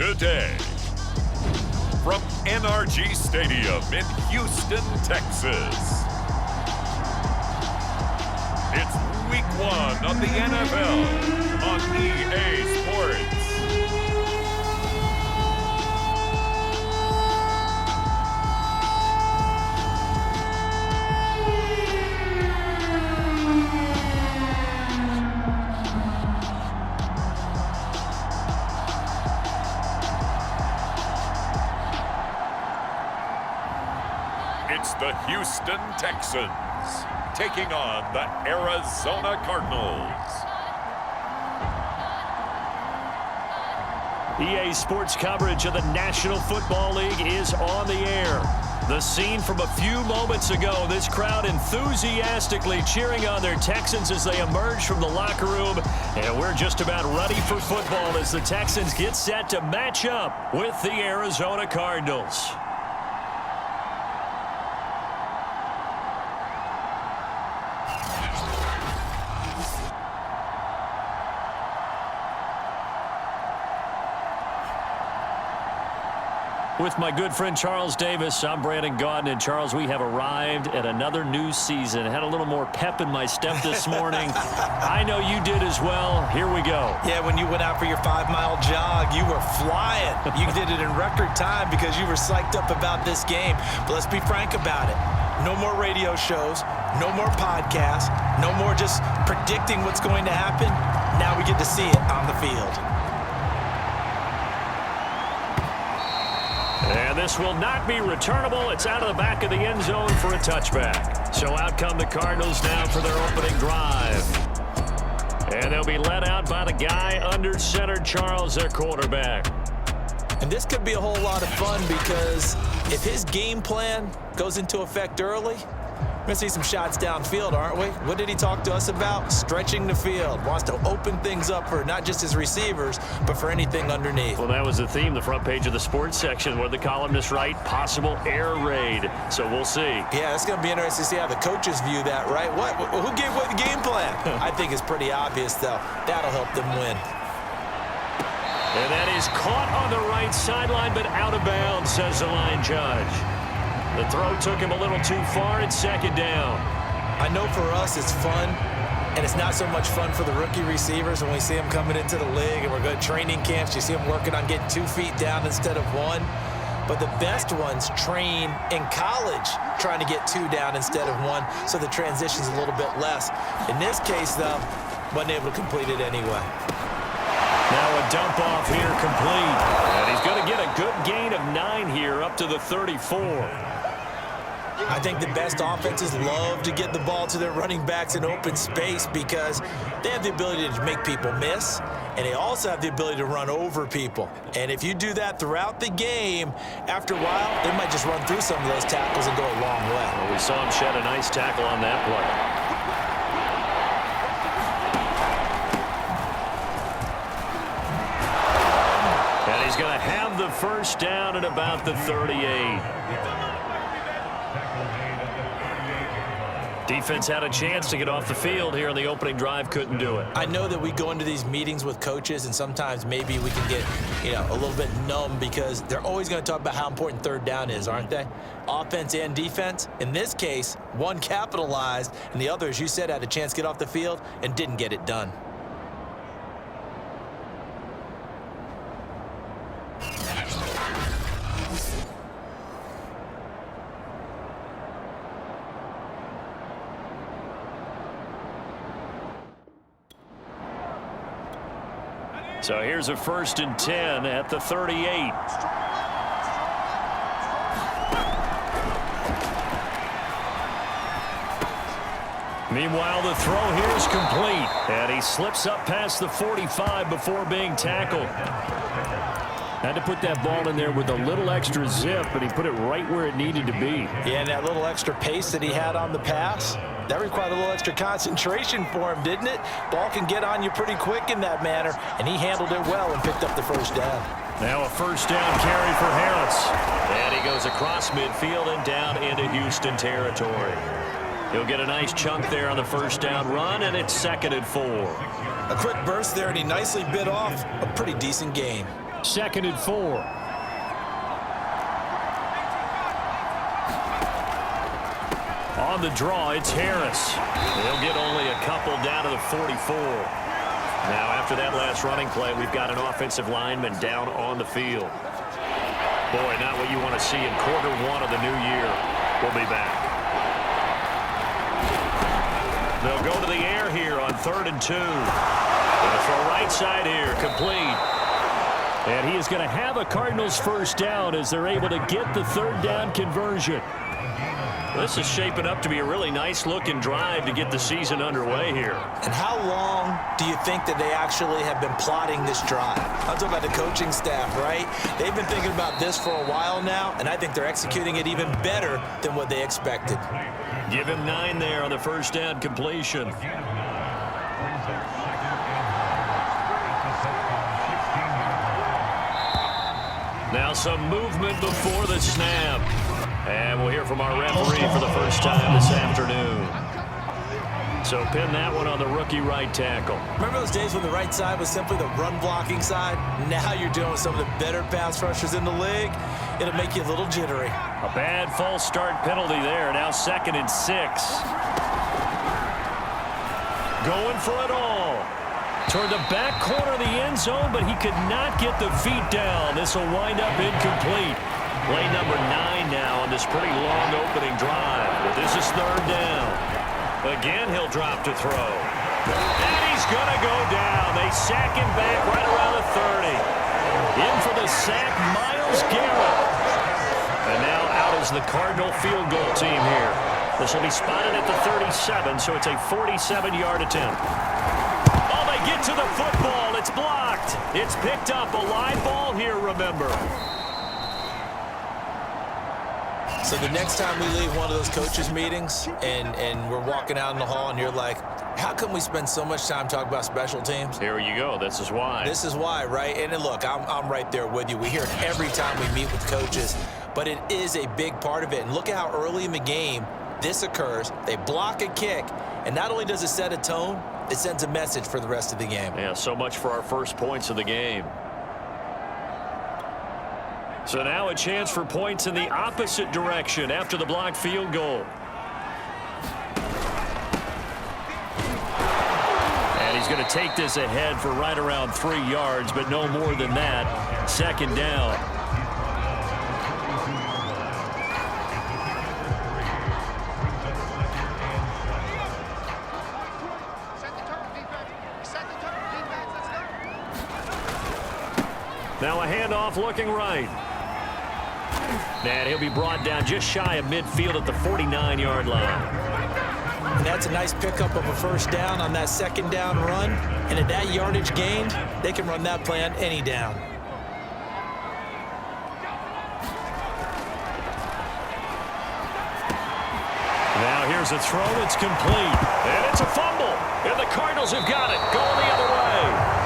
today. From NRG Stadium in Houston, Texas. It's Week 1 of the NFL on EA Sports. It's the Houston Texans taking on the Arizona Cardinals. EA Sports coverage of the National Football League is on the air. The scene from a few moments ago, this crowd enthusiastically cheering on their Texans as they emerge from the locker room. And we're just about ready for football as the Texans get set to match up with the Arizona Cardinals. With my good friend Charles Davis, I'm Brandon Gaudin. And Charles, we have arrived at another new season. Had a little more pep in my step this morning. I know you did as well. Here we go. Yeah, when you went out for your 5-mile jog, you were flying. You did it in record time because you were psyched up about this game. But let's be frank about it. No more radio shows, no more podcasts, no more just predicting what's going to happen. Now we get to see it on the field. And this will not be returnable. It's out of the back of the end zone for a touchback. So out come the Cardinals now for their opening drive. And they'll be led out by the guy under center, Charles, their quarterback. And this could be a whole lot of fun because if his game plan goes into effect early, we're going to see some shots downfield, aren't we? What did he talk to us about? Stretching the field. Wants to open things up for not just his receivers, but for anything underneath. Well, that was the theme, the front page of the sports section, where the columnists write possible air raid. So we'll see. Yeah, it's going to be interesting to see how the coaches view that, right? Who gave what game plan? I think it's pretty obvious, though. That'll help them win. And that is caught on the right sideline, but out of bounds, says the line judge. The throw took him a little too far. It's second down. I know for us it's fun, and it's not so much fun for the rookie receivers when we see them coming into the league and we're going to training camps. You see them working on getting 2 feet down instead of 1. But the best ones train in college trying to get 2 down instead of 1, so the transition's a little bit less. In this case, though, wasn't able to complete it anyway. Now a dump off here complete. And he's going to get a good gain of 9 here up to the 34. I think the best offenses love to get the ball to their running backs in open space because they have the ability to make people miss, and they also have the ability to run over people. And if you do that throughout the game, after a while, they might just run through some of those tackles and go a long way. Well, we saw him shed a nice tackle on that play. And he's going to have the first down at about the 38. Defense had a chance to get off the field here in the opening drive, couldn't do it. I know that we go into these meetings with coaches, and sometimes maybe we can get, a little bit numb because they're always going to talk about how important third down is, aren't they? Offense and defense. In this case, one capitalized, and the other, as you said, had a chance to get off the field and didn't get it done. So here's a 1st and 10 at the 38. Meanwhile, the throw here is complete. And he slips up past the 45 before being tackled. Had to put that ball in there with a little extra zip, but he put it right where it needed to be. Yeah, and that little extra pace that he had on the pass, that required a little extra concentration for him, didn't it? Ball can get on you pretty quick in that manner, and he handled it well and picked up the first down. Now a first down carry for Harris. And he goes across midfield and down into Houston territory. He'll get a nice chunk there on the first down run, and it's 2nd and 4. A quick burst there, and he nicely bit off a pretty decent gain. 2nd and 4. On the draw, it's Harris. They'll get only a couple down to the 44. Now, after that last running play, we've got an offensive lineman down on the field. Boy, not what you want to see in quarter one of the new year. We'll be back. They'll go to the air here on 3rd and 2. They'll throw right side here, complete. And he is going to have a Cardinals first down as they're able to get the 3rd down conversion. This is shaping up to be a really nice-looking drive to get the season underway here. And how long do you think that they actually have been plotting this drive? I'm talking about the coaching staff, right? They've been thinking about this for a while now, and I think they're executing it even better than what they expected. Give him 9 there on the first down completion. Now some movement before the snap. And we'll hear from our referee for the first time this afternoon. So pin that one on the rookie right tackle. Remember those days when the right side was simply the run-blocking side? Now you're dealing with some of the better pass rushers in the league. It'll make you a little jittery. A bad false start penalty there. Now 2nd and 6. Going for it all. Toward the back corner of the end zone, but he could not get the feet down. This will wind up incomplete. Play number 9 now on this pretty long opening drive. But this is 3rd down. Again, he'll drop to throw. And he's going to go down. They sack him back right around the 30. In for the sack, Myles Garrett. And now out is the Cardinal field goal team here. This will be spotted at the 37, so it's a 47-yard attempt. Oh, they get to the football. It's blocked. It's picked up. A live ball here, remember. So the next time we leave one of those coaches' meetings and we're walking out in the hall and you're like, how come we spend so much time talking about special teams? Here you go. This is why. This is why, right? And look, I'm right there with you. We hear it every time we meet with coaches, but it is a big part of it. And look at how early in the game this occurs. They block a kick, and not only does it set a tone, it sends a message for the rest of the game. Yeah, so much for our first points of the game. So now a chance for points in the opposite direction after the blocked field goal. And he's going to take this ahead for right around 3 yards, but no more than that. 2nd down. Now a handoff looking right. And he'll be brought down just shy of midfield at the 49-yard line. And that's a nice pickup of a first down on that 2nd down run. And at that yardage gained, they can run that play on any down. Now here's a throw that's complete. And it's a fumble. And the Cardinals have got it. Going the other way.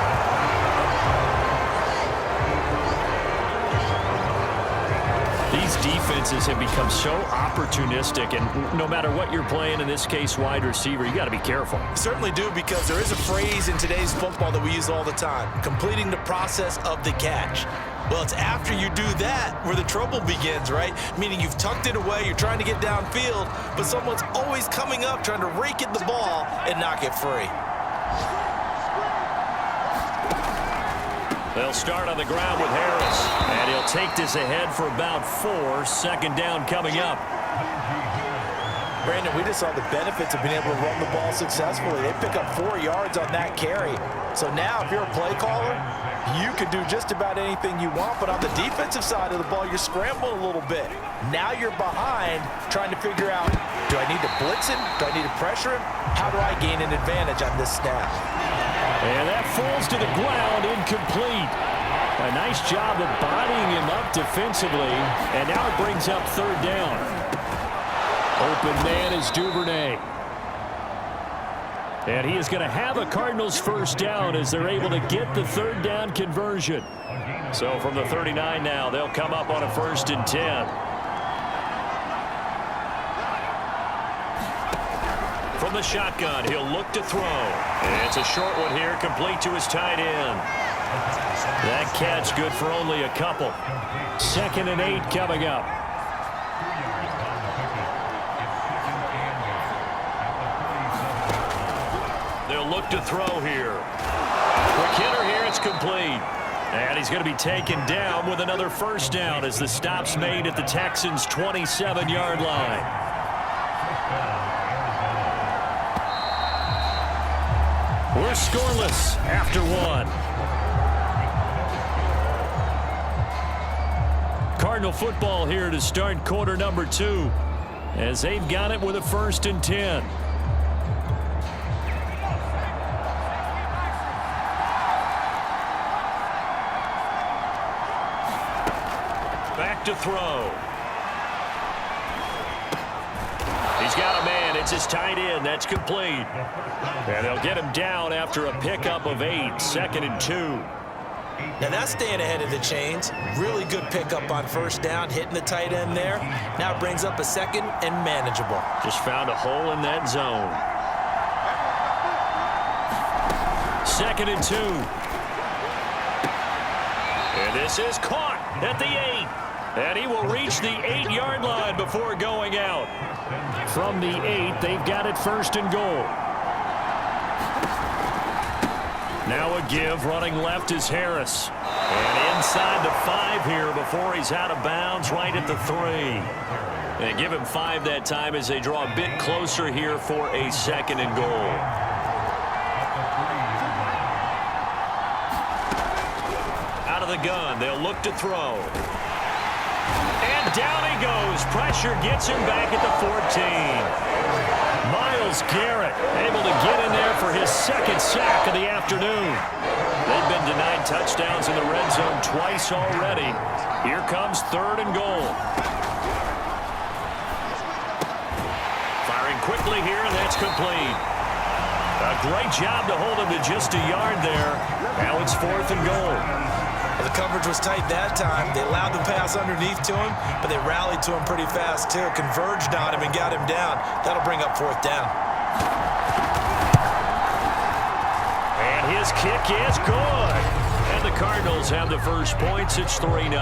These defenses have become so opportunistic, and no matter what you're playing, in this case wide receiver, you got to be careful. Certainly do, because there is a phrase in today's football that we use all the time: completing the process of the catch. Well, it's after you do that where the trouble begins, right? Meaning you've tucked it away, you're trying to get downfield, but someone's always coming up trying to rake at the ball and knock it free. They'll start on the ground with Harris, and he'll take this ahead for about 4. 2nd down coming up. Brandon, we just saw the benefits of being able to run the ball successfully. They pick up 4 yards on that carry. So now if you're a play caller, you can do just about anything you want, but on the defensive side of the ball, you're scrambling a little bit. Now you're behind trying to figure out, do I need to blitz him? Do I need to pressure him? How do I gain an advantage on this snap? And that falls to the ground, incomplete. A nice job of bodying him up defensively, and now it brings up 3rd down. Open man is Duvernay. And he is going to have a Cardinals first down as they're able to get the 3rd down conversion. So from the 39 now, they'll come up on a 1st and 10. From the shotgun, he'll look to throw. And it's a short one here, complete to his tight end. That catch good for only a couple. 2nd and 8 coming up. They'll look to throw here. Quick hitter here, it's complete. And he's going to be taken down with another first down as the stop's made at the Texans' 27-yard line. We're scoreless after 1. Cardinal football here to start quarter number 2 as they've got it with a 1st and 10. Back to throw. He's got a man. It's his tight end. That's complete. And they'll get him down after a pickup of 8. 2nd and 2. Now that's staying ahead of the chains. Really good pickup on first down, hitting the tight end there. Now it brings up a 2nd and manageable. Just found a hole in that zone. 2nd and 2. And this is caught at the 8. And he will reach the 8-yard line before going out. From the 8, they've got it 1st and goal. Now a give, running left is Harris. And inside the 5 here before he's out of bounds, right at the 3. And give him 5 that time as they draw a bit closer here for a 2nd and goal. Out of the gun, they'll look to throw. And down he goes. Pressure gets him back at the 14. Myles Garrett able to get in there for his 2nd sack of the afternoon. They've been denied touchdowns in the red zone twice already. Here comes 3rd and goal. Firing quickly here, and that's complete. A great job to hold him to just a yard there. Now it's 4th and goal. The coverage was tight that time. They allowed the pass underneath to him, but they rallied to him pretty fast, too. Converged on him and got him down. That'll bring up 4th down. And his kick is good. And the Cardinals have the first points. It's 3-0.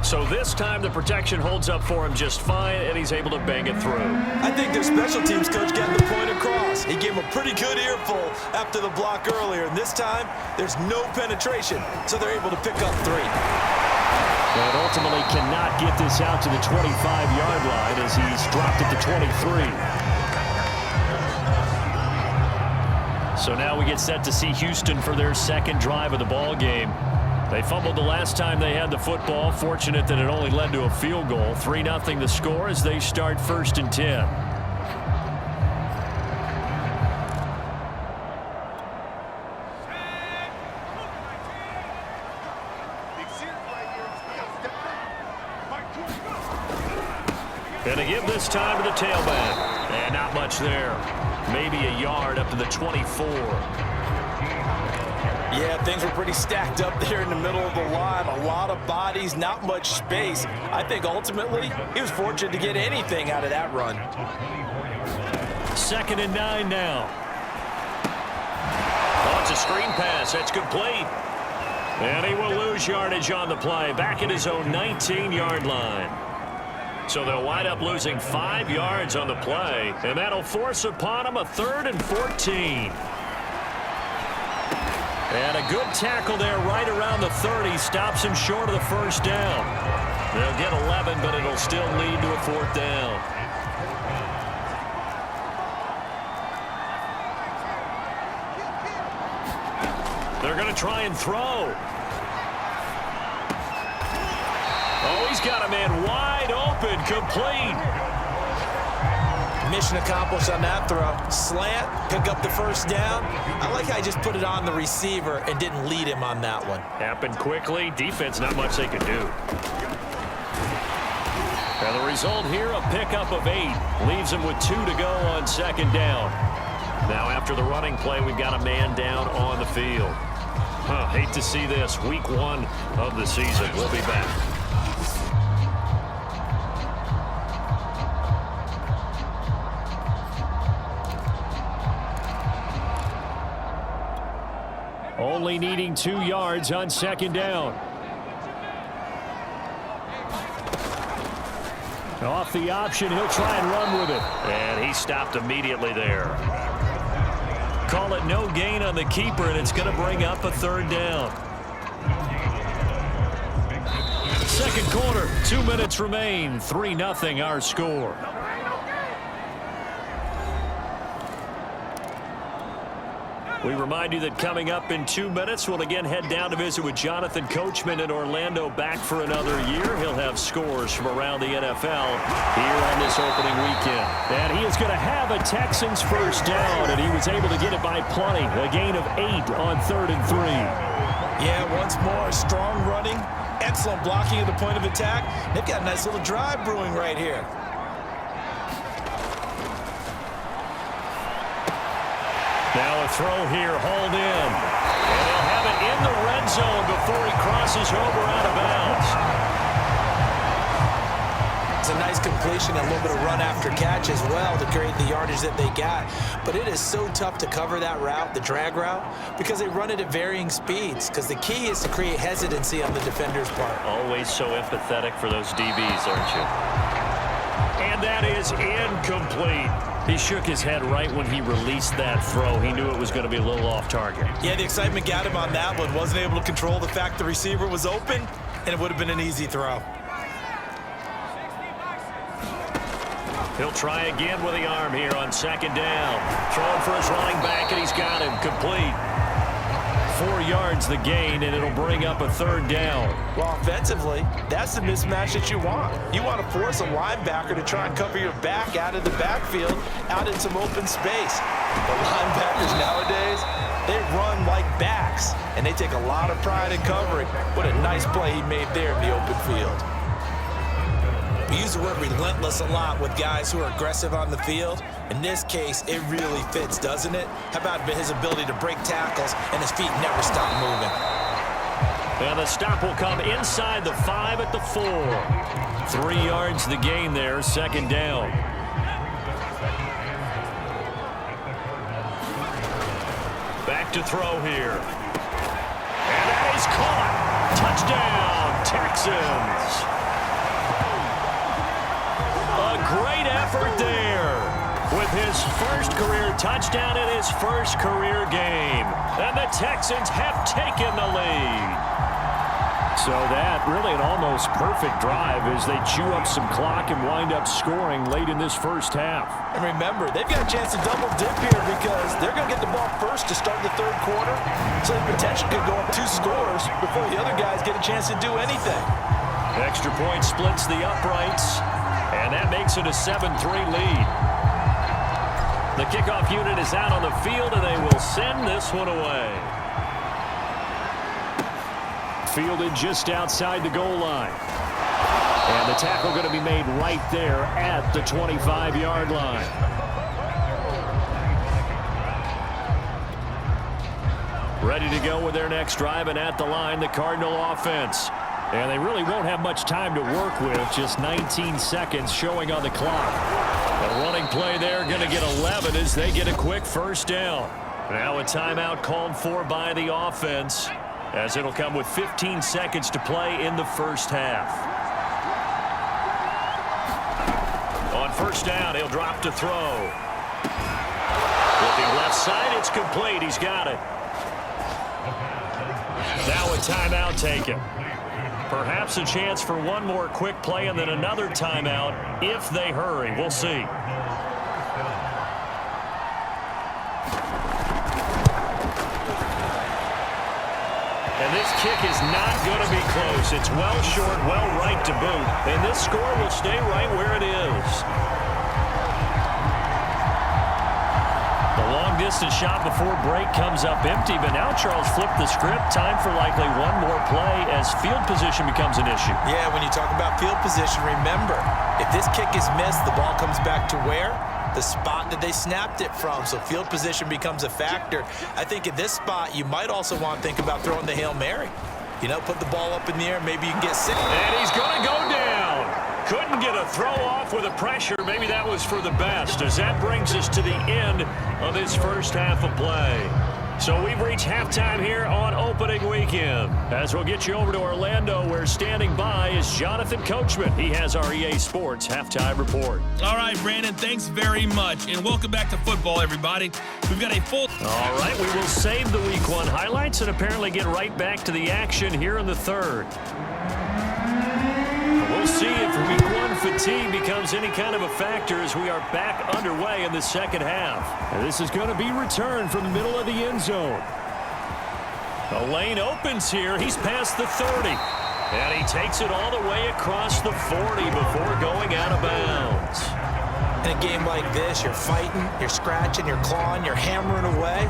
So this time the protection holds up for him just fine, and he's able to bang it through. I think their special teams coach got the point across. He gave him a pretty good earful after the block earlier, and this time there's no penetration, so they're able to pick up 3. But ultimately cannot get this out to the 25-yard line as he's dropped it to 23. So now we get set to see Houston for their 2nd drive of the ball game. They fumbled the last time they had the football. Fortunate that it only led to a field goal. 3-0 the score as they start 1st and 10. And to give this time to the tailback. And not much there. Maybe a yard up to the 24. Yeah, things were pretty stacked up there in the middle of the line. A lot of bodies, not much space. I think ultimately he was fortunate to get anything out of that run. 2nd and 9 now. Oh, it's a screen pass. That's complete. And he will lose yardage on the play. Back at his own 19-yard line. So they'll wind up losing 5 yards on the play. And that'll force upon him a 3rd and 14. And a good tackle there right around the 30. Stops him short of the first down. They'll get 11, but it'll still lead to a 4th down. They're going to try and throw. Oh, he's got a man wide open, complete. Mission accomplished on that throw. Slant, pick up the first down. I like how he just put it on the receiver and didn't lead him on that one. Happened quickly. Defense, not much they could do. And the result here, a pickup of 8. Leaves him with 2 to go on 2nd down. Now after the running play, we've got a man down on the field. Hate to see this. Week 1 of the season. We'll be back. only needing 2 yards on 2nd down. Off the option, he'll try and run with it. And he stopped immediately there. Call it no gain on the keeper, and it's going to bring up a 3rd down. 2nd quarter, 2 minutes remain. 3-0 our score. We remind you that coming up in 2 minutes, we'll again head down to visit with Jonathan Coachman in Orlando, back for another year. He'll have scores from around the NFL here on this opening weekend. And he is going to have a Texans 1st down, and he was able to get it by plenty. A gain of 8 on 3rd and 3. Yeah, once more, strong running, excellent blocking at the point of attack. They've got a nice little drive brewing right here. Now a throw here, hauled in. And he'll have it in the red zone before he crosses over out of bounds. It's a nice completion and a little bit of run after catch as well to create the yardage that they got. But it is so tough to cover that route, the drag route, because they run it at varying speeds. Because the key is to create hesitancy on the defender's part. Always so empathetic for those DBs, aren't you? And that is incomplete. He shook his head right when he released that throw. He knew it was going to be a little off target. Yeah, the excitement got him on that one. Wasn't able to control the fact the receiver was open, and it would have been an easy throw. He'll try again with the arm here on 2nd down. Throwing for his running back, and he's got him complete. 4 yards the gain, and it'll bring up a 3rd down. Well, offensively, that's the mismatch that you want. You want to force a linebacker to try and cover your back out of the backfield, out in some open space. But linebackers nowadays, they run like backs, and they take a lot of pride in covering. What a nice play he made there in the open field. We use the word relentless a lot with guys who are aggressive on the field. In this case, it really fits, doesn't it? How about his ability to break tackles and his feet never stop moving? And the stop will come inside the 5 at the 4. 3 yards the gain there, 2nd down. Back to throw here. And that is caught. Touchdown, Texans. Great effort there with his first career touchdown in his first career game. And the Texans have taken the lead. So that really an almost perfect drive as they chew up some clock and wind up scoring late in this first half. And remember, they've got a chance to double dip here because they're going to get the ball first to start the 3rd quarter. So they potentially could go up 2 scores before the other guys get a chance to do anything. Extra point splits the uprights. And that makes it a 7-3 lead. The kickoff unit is out on the field, and they will send this one away. Fielded just outside the goal line. And the tackle going to be made right there at the 25-yard line. Ready to go with their next drive, and at the line, the Cardinal offense. And they really won't have much time to work with. Just 19 seconds showing on the clock. A running play there, going to get 11 as they get a quick 1st down. Now a timeout called for by the offense, as it'll come with 15 seconds to play in the first half. On 1st down, he'll drop to throw. Looking left side, it's complete. He's got it. Now a timeout taken. Perhaps a chance for one more quick play and then another timeout if they hurry. We'll see. And this kick is not going to be close. It's well short, well right to boot. And this score will stay right where it is. The long-distance shot before break comes up empty, but now Charles flipped the script. Time for likely one more play as field position becomes an issue. Yeah, when you talk about field position, remember, if this kick is missed, the ball comes back to where? The spot that they snapped it from. So field position becomes a factor. I think at this spot, you might also want to think about throwing the Hail Mary. You know, put the ball up in the air, maybe you can get 6. And he's going to go down. Couldn't get a throw off with the pressure. Maybe that was for the best, as that brings us to the end of this first half of play. So we've reached halftime here on opening weekend. As we'll get you over to Orlando, where standing by is Jonathan Coachman. He has our EA Sports halftime report. All right, Brandon, thanks very much. And welcome back to football, everybody. We've got a full... All right, we will save the Week 1 highlights and apparently get right back to the action here in the third. We'll see if Week 1 fatigue becomes any kind of a factor as we are back underway in the second half. And this is going to be returned from the middle of the end zone. The lane opens here. He's past the 30. And he takes it all the way across the 40 before going out of bounds. In a game like this, you're fighting, you're scratching, you're clawing, you're hammering away.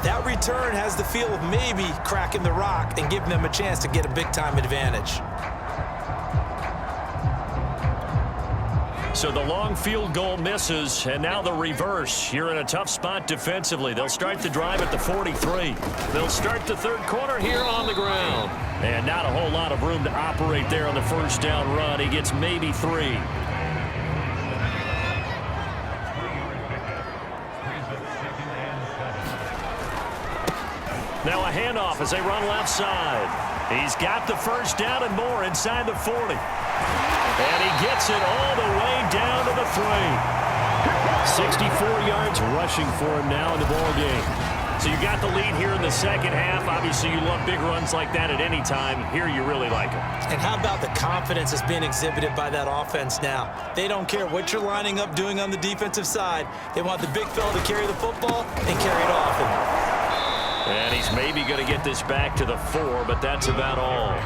That return has the feel of maybe cracking the rock and giving them a chance to get a big-time advantage. So the long field goal misses, and now the reverse. You're in a tough spot defensively. They'll start the drive at the 43. They'll start the third quarter here on the ground. And not a whole lot of room to operate there on the first down run. He gets maybe 3. Now a handoff as they run left side. He's got the first down and more inside the 40. And he gets it all the way down to the 3. 64 yards rushing for him now in the ball game. So you got the lead here in the second half. Obviously, you love big runs like that at any time. Here, you really like them. And how about the confidence that's being exhibited by that offense now? They don't care what you're lining up doing on the defensive side. They want the big fella to carry the football and carry it often. And he's maybe going to get this back to the 4, but that's about all.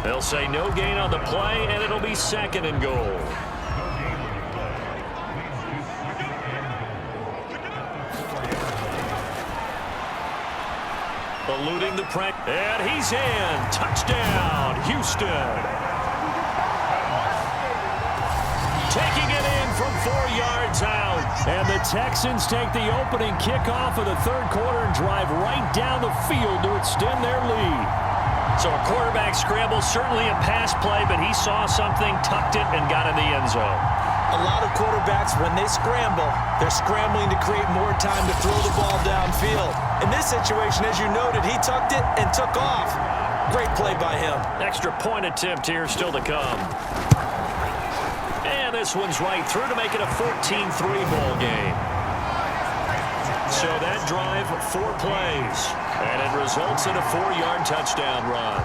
They'll say no gain on the play, and it'll be 2nd and goal. Eluding the pressure, and he's in. Touchdown, Houston. Taking it in from 4 yards out. And the Texans take the opening kickoff of the third quarter and drive right down the field to extend their lead. So a quarterback scramble, certainly a pass play, but he saw something, tucked it, and got in the end zone. A lot of quarterbacks, when they scramble, they're scrambling to create more time to throw the ball downfield. In this situation, as you noted, he tucked it and took off. Great play by him. Extra point attempt here still to come. And this one's right through to make it a 14-3 ball game. So that drive, 4 plays. And it results in a 4-yard touchdown run.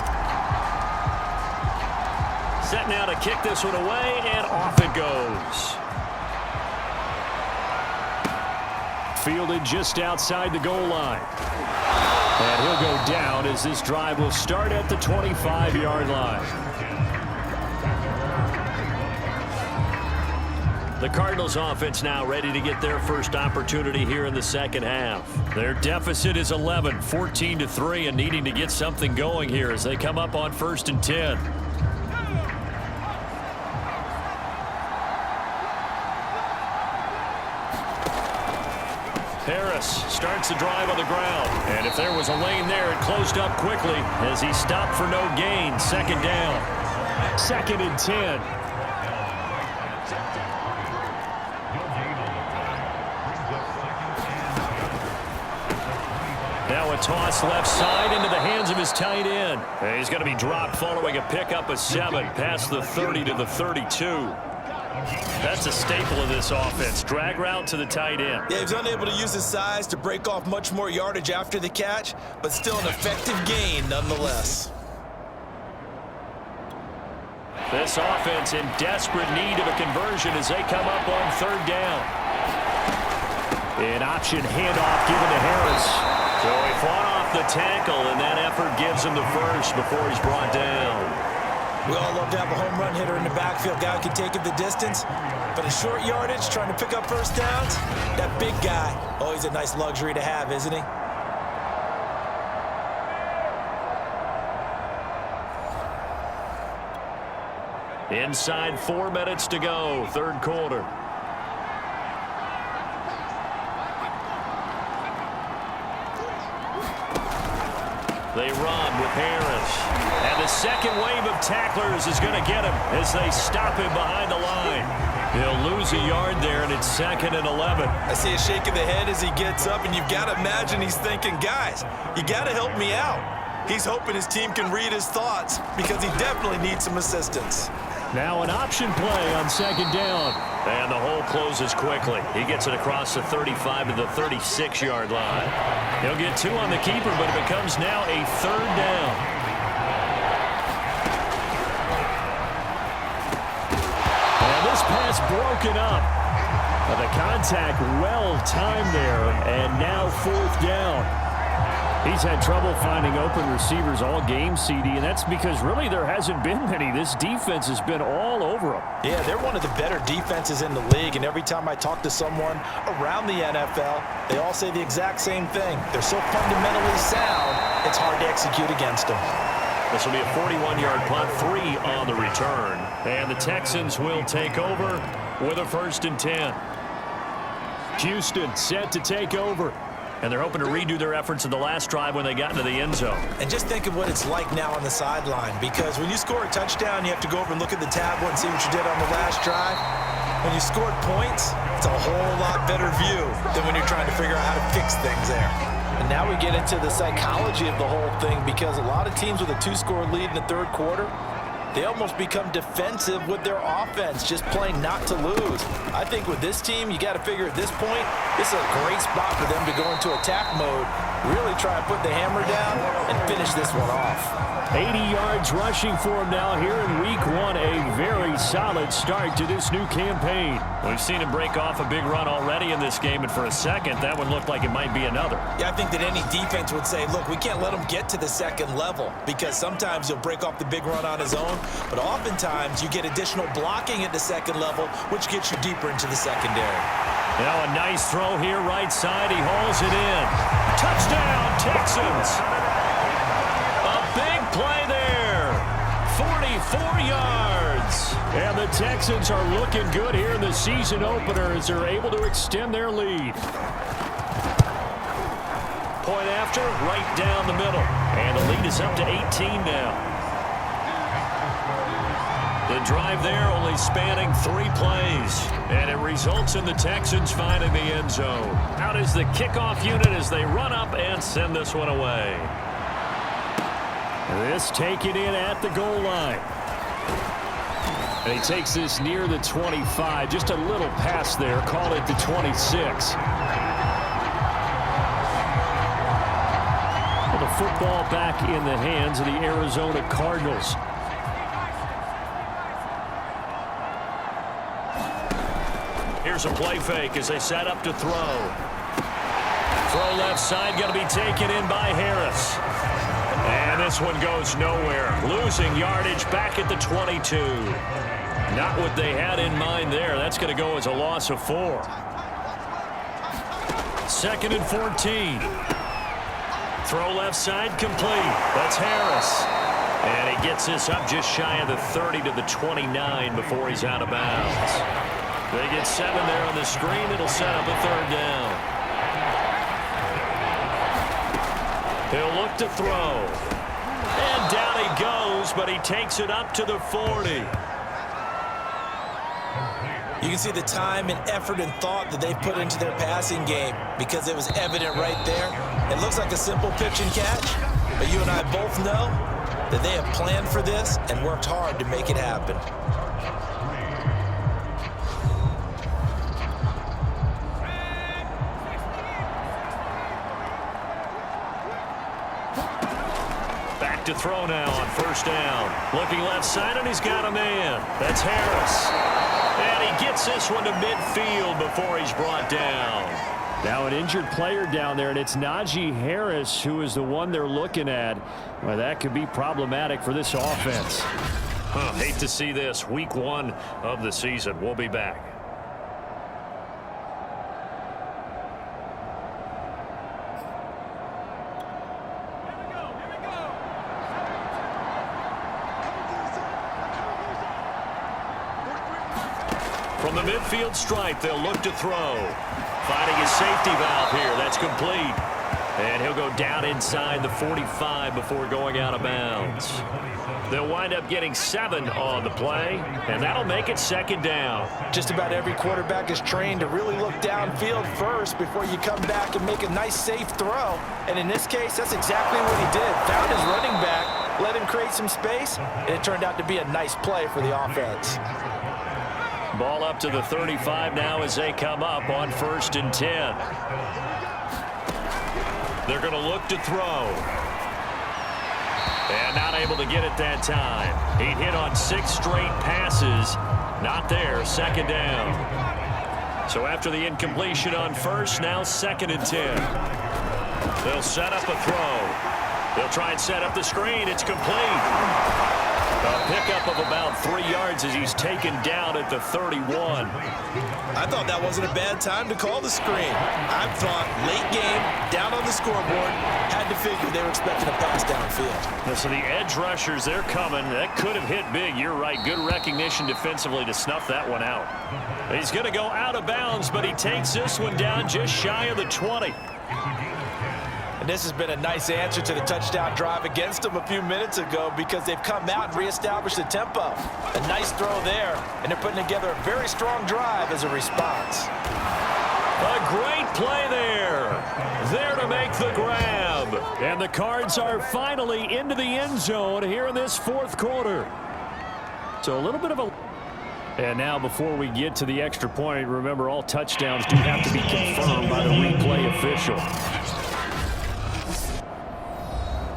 Set now to kick this one away, and off it goes. Fielded just outside the goal line. And he'll go down as this drive will start at the 25-yard line. The Cardinals offense now ready to get their first opportunity here in the second half. Their deficit is 11, 14-3, and needing to get something going here as they come up on 1st and 10. Harris starts the drive on the ground. And if there was a lane there, it closed up quickly as he stopped for no gain. 2nd down. 2nd and 10. Now a toss left side into the hands of his tight end. And he's going to be dropped following a pickup of 7 past the 30 to the 32. That's a staple of this offense. Drag route to the tight end. Yeah, he's unable to use his size to break off much more yardage after the catch, but still an effective gain nonetheless. This offense in desperate need of a conversion as they come up on 3rd down. An option handoff given to Harris. So he fought off the tackle, and that effort gives him the first before he's brought down. We all love to have a home run hitter in the backfield. Guy who can take it the distance. But in short yardage, trying to pick up first downs, that big guy, always a nice luxury to have, isn't he? Inside 4 minutes to go, 3rd quarter. They run with Harris. And the second wave of tacklers is going to get him as they stop him behind the line. He'll lose a yard there, and it's 2nd and 11. I see a shake of the head as he gets up, and you've got to imagine he's thinking, guys, you got to help me out. He's hoping his team can read his thoughts because he definitely needs some assistance. Now an option play on 2nd down. And the hole closes quickly. He gets it across the 35 to the 36-yard line. He'll get 2 on the keeper, but it becomes now a 3rd down. And this pass broken up. But the contact well timed there, and now 4th down. He's had trouble finding open receivers all game, CD, and that's because really there hasn't been many. This defense has been all over them. Yeah, they're one of the better defenses in the league, and every time I talk to someone around the NFL, they all say the exact same thing. They're so fundamentally sound, it's hard to execute against them. This will be a 41-yard punt, 3 on the return. And the Texans will take over with a 1st and 10. Houston set to take over. And they're hoping to redo their efforts in the last drive when they got into the end zone. And just think of what it's like now on the sideline, because when you score a touchdown, you have to go over and look at the tablet and see what you did on the last drive. When you scored points, it's a whole lot better view than when you're trying to figure out how to fix things there. And now we get into the psychology of the whole thing, because a lot of teams with a 2-score lead in the 3rd quarter, they almost become defensive with their offense, just playing not to lose. I think with this team, you got to figure at this point, this is a great spot for them to go into attack mode, really try and put the hammer down and finish this one off. 80 yards rushing for him now here in week 1. A very solid start to this new campaign. We've seen him break off a big run already in this game, and for a second, that one looked like it might be another. Yeah, I think that any defense would say, look, we can't let him get to the 2nd level, because sometimes he'll break off the big run on his own, but oftentimes you get additional blocking at the 2nd level, which gets you deeper into the secondary. Now a nice throw here right side. He hauls it in. Touchdown, Texans. A big play there. 44 yards. And the Texans are looking good here in the season opener as they're able to extend their lead. Point after, right down the middle. And the lead is up to 18 now. The drive there only spanning 3 plays, and it results in the Texans finding the end zone. Out is the kickoff unit as they run up and send this one away. This taken in at the goal line. And he takes this near the 25, just a little pass there, call it the 26. Well, the football back in the hands of the Arizona Cardinals. Here's a play fake as they set up to throw. Throw left side, going to be taken in by Harris. And this one goes nowhere. Losing yardage back at the 22. Not what they had in mind there. That's going to go as a loss of 4. 2nd and 14. Throw left side, complete. That's Harris. And he gets this up just shy of the 30 to the 29 before he's out of bounds. They get 7 there on the screen. It'll set up a 3rd down. He'll look to throw. And down he goes, but he takes it up to the 40. You can see the time and effort and thought that they put into their passing game, because it was evident right there. It looks like a simple pitch and catch, but you and I both know that they have planned for this and worked hard to make it happen. To throw now on 1st down. Looking left side, and he's got a man. That's Harris. And he gets this one to midfield before he's brought down. Now an injured player down there, and it's Najee Harris who is the one they're looking at. Well, that could be problematic for this offense. Hate to see this. Week 1 of the season. We'll be back. From the midfield stripe, they'll look to throw. Finding his safety valve here. That's complete. And he'll go down inside the 45 before going out of bounds. They'll wind up getting 7 on the play, and that'll make it second down. Just about every quarterback is trained to really look downfield first before you come back and make a nice, safe throw. And in this case, that's exactly what he did. Found his running back, let him create some space, and it turned out to be a nice play for the offense. Ball up to the 35 now as they come up on 1st and 10. They're going to look to throw. And not able to get it that time. He'd hit on 6 straight passes. Not there, second down. So after the incompletion on 1st, now 2nd and 10. They'll set up a throw. They'll try and set up the screen. It's complete. A pickup of about 3 yards as he's taken down at the 31. I thought that wasn't a bad time to call the screen. I thought late game, down on the scoreboard, had to figure they were expecting a pass downfield. So the edge rushers, they're coming. That could have hit big. You're right. Good recognition defensively to snuff that one out. He's going to go out of bounds, but he takes this one down just shy of the 20. And this has been a nice answer to the touchdown drive against them a few minutes ago because they've come out and reestablished the tempo. A nice throw there, and they're putting together a very strong drive as a response. A great play there. There to make the grab. And the Cards are finally into the end zone here in this 4th quarter. So a little bit of a... And now before we get to the extra point, remember all touchdowns do have to be confirmed by the replay official.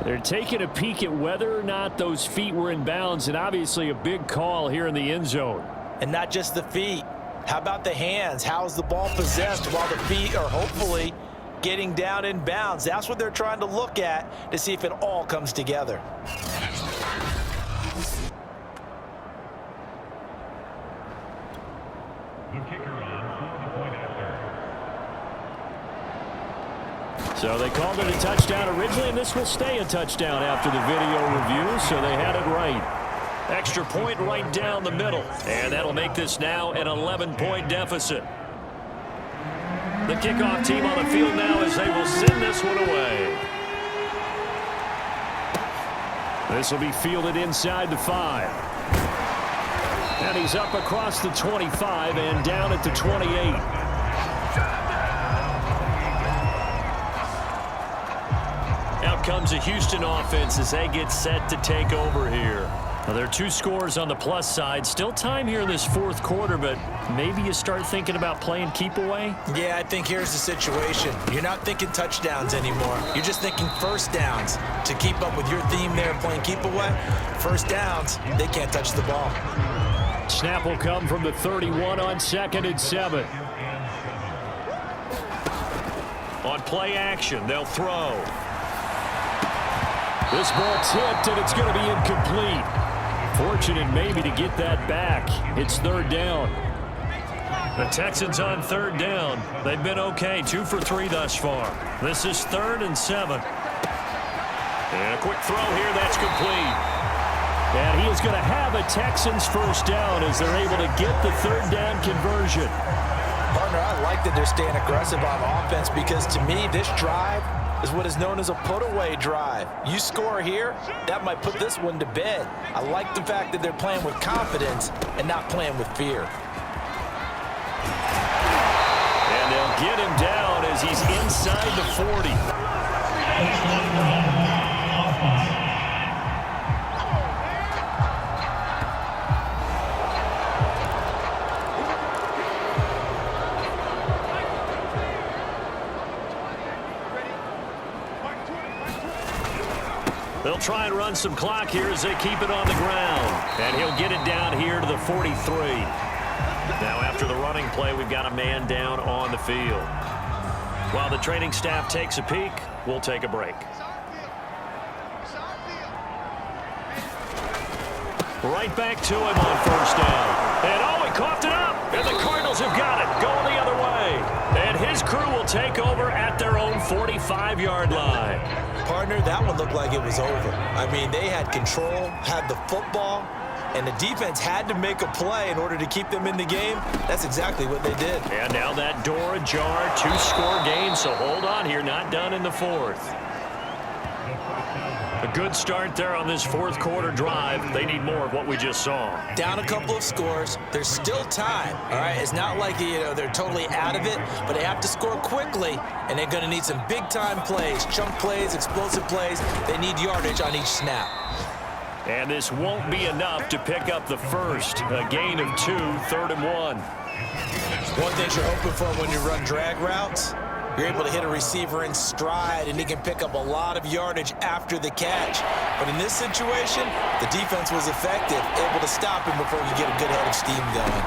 They're taking a peek at whether or not those feet were in bounds, and obviously a big call here in the end zone. And not just the feet. How about the hands? How's the ball possessed while the feet are hopefully getting down in bounds? That's what they're trying to look at to see if it all comes together. So they called it a touchdown originally, and this will stay a touchdown after the video review, so they had it right. Extra point right down the middle, and that'll make this now an 11-point deficit. The kickoff team on the field now as they will send this one away. This will be fielded inside the 5. And he's up across the 25 and down at the 28. Out comes the Houston offense as they get set to take over here. Now, there are 2 scores on the plus side. Still time here in this 4th quarter, but maybe you start thinking about playing keep away? Yeah, I think here's the situation. You're not thinking touchdowns anymore. You're just thinking first downs. To keep up with your theme there playing keep away, first downs, they can't touch the ball. Snap will come from the 31 on 2nd and 7. On play action, they'll throw. This ball tipped, and it's going to be incomplete. Fortunate maybe to get that back. It's 3rd down. The Texans on 3rd down. They've been okay, 2 for 3 thus far. This is 3rd and 7. And a quick throw here, that's complete. And he is going to have a Texans first down as they're able to get the 3rd down conversion. Partner, I like that they're staying aggressive on offense because to me, this drive is what is known as a put-away drive. You score here, that might put this one to bed. I like the fact that they're playing with confidence and not playing with fear. And they'll get him down as he's inside the 40. They'll try and run some clock here as they keep it on the ground. And he'll get it down here to the 43. Now after the running play, we've got a man down on the field. While the training staff takes a peek, we'll take a break. Right back to him on 1st down. And oh, he coughed it up. And the Cardinals have got it. Going the other way. And his crew will take over at their own 45-yard line. Partner, that one looked like it was over. I mean, they had control, had the football, and the defense had to make a play in order to keep them in the game. That's exactly what they did. And now that door ajar, 2-score game, so hold on here, not done in the fourth. A good start there on this fourth quarter drive. They need more of what we just saw. Down a couple of scores. There's still time, all right? It's not like, they're totally out of it, but they have to score quickly, and they're going to need some big-time plays, chunk plays, explosive plays. They need yardage on each snap. And this won't be enough to pick up the first. A gain of 2, 3rd and 1. One thing you're hoping for when you run drag routes, you're able to hit a receiver in stride, and he can pick up a lot of yardage after the catch. But in this situation, the defense was effective, able to stop him before you get a good head of steam going.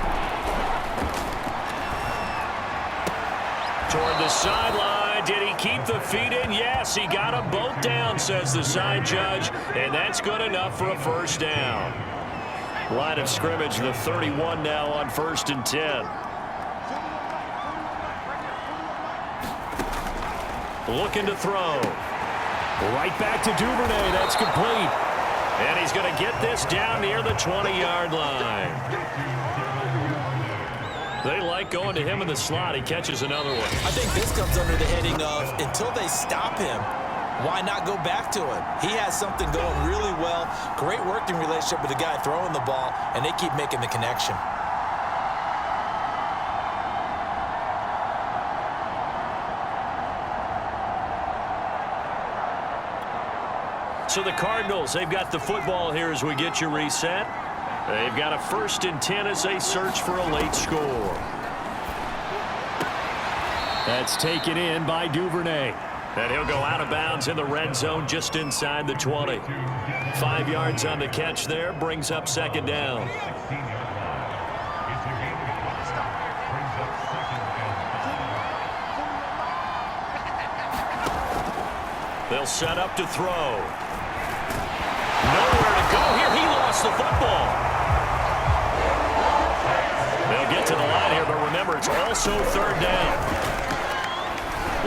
Toward the sideline. Did he keep the feet in? Yes, he got them both down, says the side judge, and that's good enough for a first down. Line of scrimmage, the 31 now on 1st and 10. Looking to throw. Right back to Duvernay. That's complete. And he's going to get this down near the 20-yard line. They like going to him in the slot. He catches another one. I think this comes under the heading of, until they stop him, why not go back to him? He has something going really well. Great working relationship with the guy throwing the ball, and they keep making the connection. So the Cardinals, they've got the football here as we get you reset. They've got a 1st and 10 as they search for a late score. That's taken in by Duvernay. And he'll go out of bounds in the red zone just inside the 20. 5 yards on the catch there, brings up 2nd down. They'll set up to throw. Nowhere to go here. He lost the football. They'll get to the line here, but remember, it's also 3rd down.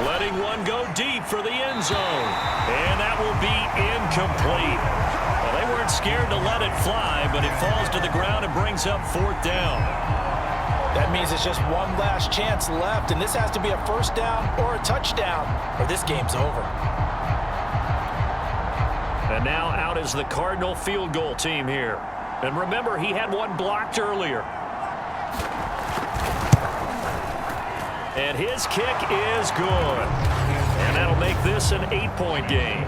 Letting one go deep for the end zone. And that will be incomplete. Well, they weren't scared to let it fly, but it falls to the ground and brings up 4th down. That means it's just one last chance left, and this has to be a first down or a touchdown, or this game's over. And now out is the Cardinal field goal team here. And remember, he had one blocked earlier. And his kick is good. And that'll make this an 8-point game.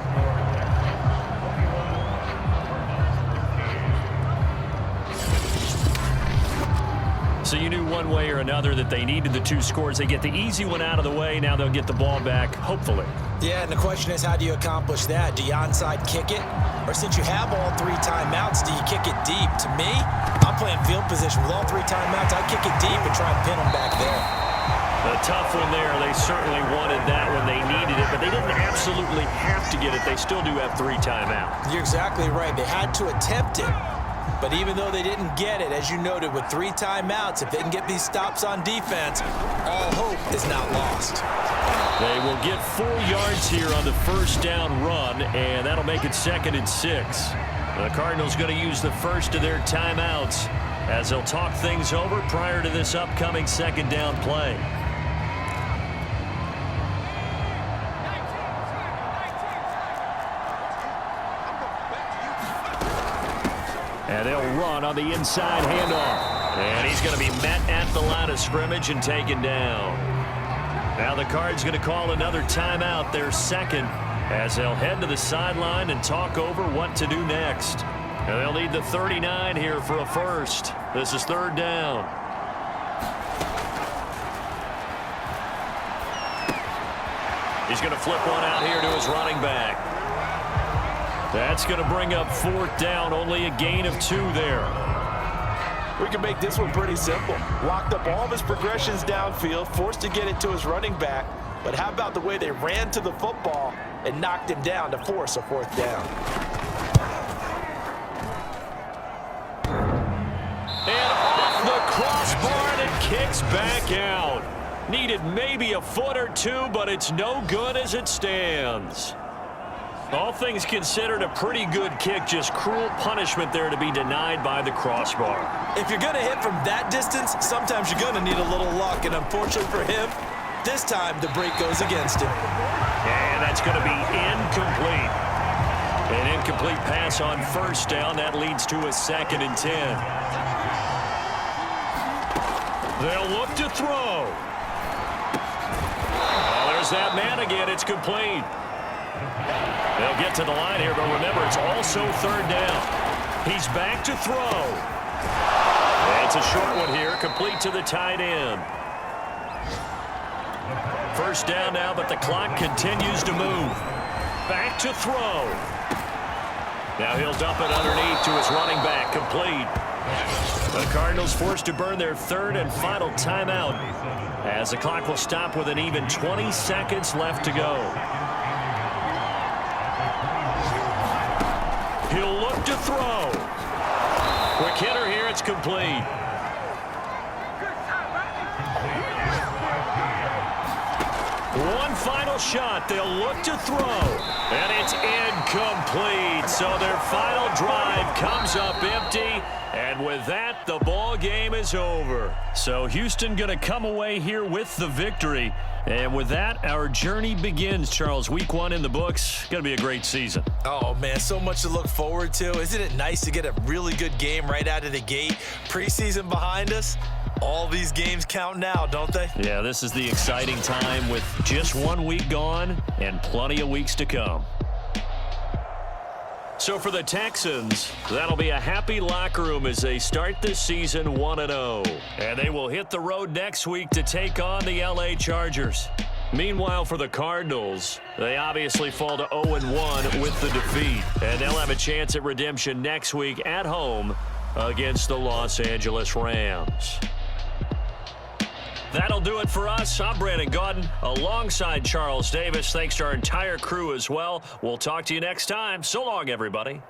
So you knew one way or another that they needed the 2 scores. They get the easy one out of the way. Now they'll get the ball back, hopefully. Yeah, and the question is, how do you accomplish that? Do you onside kick it? Or since you have all 3 timeouts, do you kick it deep? To me, I'm playing field position with all 3 timeouts. I kick it deep and try and pin them back there. A tough one there. They certainly wanted that when they needed it, but they didn't absolutely have to get it. They still do have 3 timeouts. You're exactly right. They had to attempt it. But even though they didn't get it, as you noted, with 3 timeouts, if they can get these stops on defense, all hope is not lost. They will get 4 yards here on the first down run, and that'll make it 2nd and 6. The Cardinals going to use the first of their timeouts as they'll talk things over prior to this upcoming 2nd down play. And they'll run on the inside handoff. And he's going to be met at the line of scrimmage and taken down. Now the Cards going to call another timeout, their 2nd, as they'll head to the sideline and talk over what to do next. And they'll need the 39 here for a first. This is 3rd down. He's going to flip one out here to his running back. That's going to bring up 4th down, only a gain of 2 there. We can make this one pretty simple. Locked up all of his progressions downfield, forced to get it to his running back. But how about the way they ran to the football and knocked him down to force a 4th down? And off the crossbar, and it kicks back out. Needed maybe a foot or 2, but it's no good as it stands. All things considered, a pretty good kick. Just cruel punishment there to be denied by the crossbar. If you're going to hit from that distance, sometimes you're going to need a little luck. And unfortunately for him, this time the break goes against him. And that's going to be incomplete. An incomplete pass on first down. That leads to a 2nd and 10. They'll look to throw. Well, there's that man again. It's complete. They'll get to the line here, but remember, it's also 3rd down. He's back to throw. It's a short one here, complete to the tight end. First down now, but the clock continues to move. Back to throw. Now he'll dump it underneath to his running back, complete. The Cardinals forced to burn their 3rd and final timeout as the clock will stop with an even 20 seconds left to go. He'll look to throw. Quick hitter here, it's complete. One final shot, they'll look to throw. And it's incomplete. So their final drive comes up empty. And with that, the ball game is over. So Houston going to come away here with the victory. And with that, our journey begins, Charles. Week 1 in the books. Going to be a great season. Oh, man, so much to look forward to. Isn't it nice to get a really good game right out of the gate? Preseason behind us. All these games count now, don't they? Yeah, this is the exciting time with just 1 week gone and plenty of weeks to come. So for the Texans, that'll be a happy locker room as they start this season 1-0. And they will hit the road next week to take on the LA Chargers. Meanwhile, for the Cardinals, they obviously fall to 0-1 with the defeat. And they'll have a chance at redemption next week at home against the Los Angeles Rams. That'll do it for us. I'm Brandon Gaudin alongside Charles Davis. Thanks to our entire crew as well. We'll talk to you next time. So long, everybody.